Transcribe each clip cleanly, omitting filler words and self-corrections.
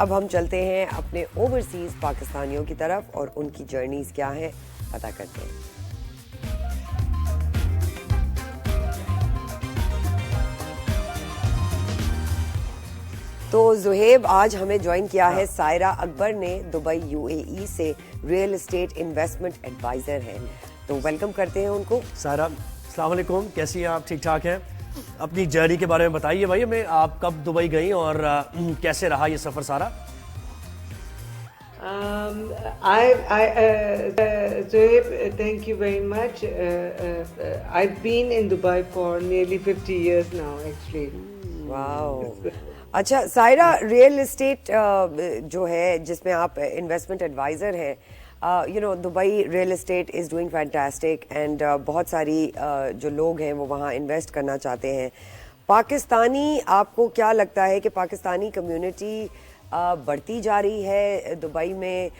अब हम चलते हैं अपने ओवरसीज पाकिस्तानियों की तरफ और उनकी जर्नीज क्या है पता करते हैं। तो जुहेब आज हमें ज्वाइन किया है सायरा अकबर ने, दुबई यूएई से रियल एस्टेट इन्वेस्टमेंट एडवाइजर हैं। तो वेलकम करते हैं उनको। सायरा अस्सलाम वालेकुम, कैसी हैं आप? ठीक ठाक हैं? अपनी जर्नी के बारे में बताइए भाई हमें, आप कब दुबई गई और कैसे रहा ये सफ़र सारा? Zoeb, thank you very much. I've been in Dubai for nearly 50 years now, actually. Wow. अच्छा सायरा, रियल एस्टेट जो है जिसमें आप इन्वेस्टमेंट एडवाइज़र हैं, you know Dubai real estate is doing fantastic and बहुत सारी जो लोग हैं वो वहाँ इन्वेस्ट करना चाहते हैं। पाकिस्तानी, आपको क्या लगता है कि पाकिस्तानी कम्युनिटी बढ़ती जा रही है दुबई में,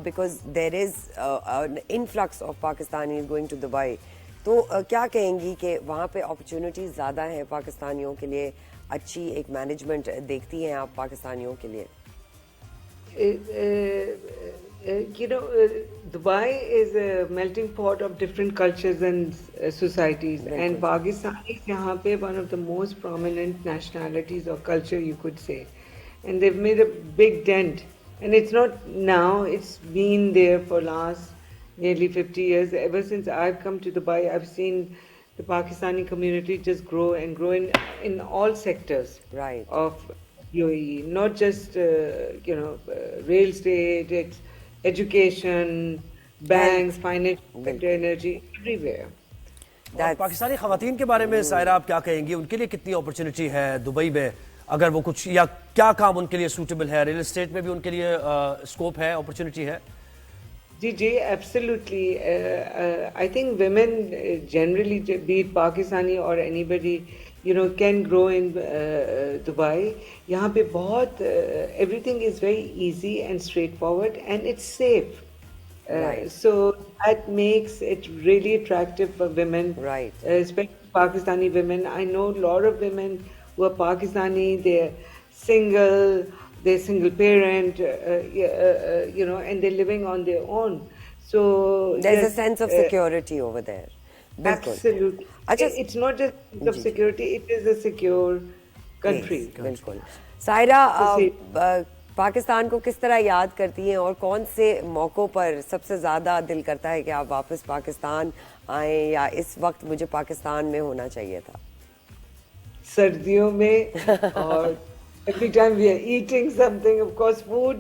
because there is an influx of Pakistani going to Dubai, तो क्या कहेंगी कि वहाँ पे अपॉर्चुनिटीज़ ज़्यादा हैं पाकिस्तानियों के लिए? अच्छी एक मैनेजमेंट देखती हैं आप पाकिस्तानियों के लिए? Dubai is a melting pot of different cultures and societies, and Pakistan is यहाँ पे one of the most prominent nationalities or culture, you could say, and they've made a big dent. And it's not now; it's been there for last nearly 50 years. Ever since I've come to Dubai, I've seen the Pakistani community just grow and grow in all sectors of UAE, not just real estate, it's education, banks, financial sector, energy, everywhere. Pakistani ख़वातीन के बारे में सायरा आप क्या कहेंगी? उनके लिए कितनी अपॉर्चुनिटी है दुबई में, अगर वो कुछ, या क्या काम उनके लिए सूटेबल है? रियल एस्टेट में भी उनके लिए स्कोप है, अपॉर्चुनिटी है? जी, absolutely. I think women generally, be it Pakistani or anybody, can grow in Dubai. यहाँ पे बहुत everything is very easy and straightforward and it's safe. So that makes it really attractive for women, especially Pakistani women. I know a lot of women who are Pakistani, they're single, they're single parent, and they're living on their own. So there's a sense of security over there. Absolutely. It's not just a sense of security, it is a secure country. बिल्कुल। सायरा, पाकिस्तान को किस तरह याद करती हैं और कौन से मौक़ों पर सबसे ज़्यादा दिल करता है कि आप वापस पाकिस्तान आएँ, या इस वक्त मुझे पाकिस्तान में होना चाहिए था? सर्दियों में और every time we are eating something, of course, food,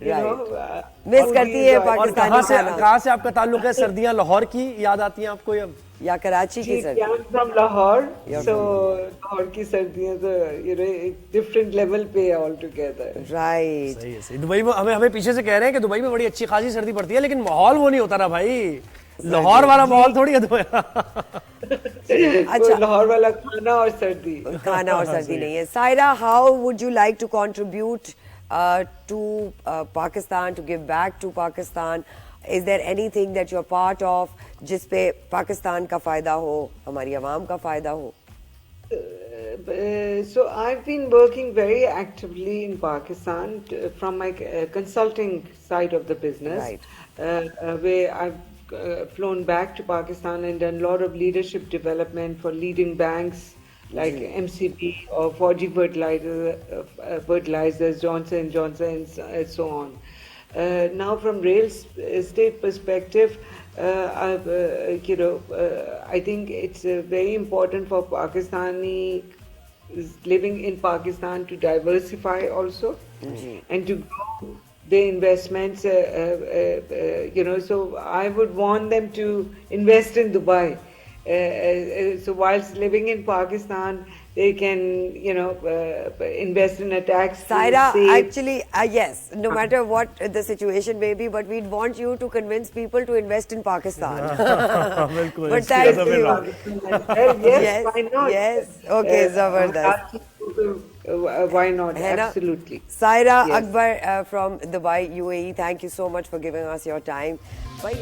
miss करती है पाकिस्तानी खाना। कहाँ से आपका ताल्लुक है? सर्दियाँ लाहौर की याद आती हैं आपको या कराची की सर्दी? I'm from Lahore, so Lahore की सर्दियाँ तो एक different level पे है altogether. Right. सही है। दुबई में हमें पीछे से कह रहे हैं कि दुबई में बड़ी अच्छी खासी सर्दी पड़ती है, लेकिन माहौल वो नहीं होता ना भाई, लाहौर वाला माहौल थोड़ी है दुबई। अच्छा, लाहौर वाला खाना और सर्दी नहीं है। Saira, how would you like to contribute to Pakistan, to give back to Pakistan? Is there anything that you are part of जिस पे पाकिस्तान का फायदा हो, हमारी आवाम का फायदा हो? So I've been working very actively in Pakistan from my consulting side of the business, where I've flown back to Pakistan and done a lot of leadership development for leading banks like MCB or 4G fertilizers, Johnson & Johnson, and so on. Now from real estate perspective, I think it's very important for Pakistani living in Pakistan to diversify also and to grow their investments, so I would want them to invest in Dubai. So whilst living in Pakistan, they can, invest in a tax. Saira, actually, yes, no matter what the situation may be, but we'd want you to convince people to invest in Pakistan. But thank you. Yes, why not? Yes, okay, Zabardast. Why not? Absolutely. Saira Akbar from Dubai, UAE, thank you so much for giving us your time. Bye.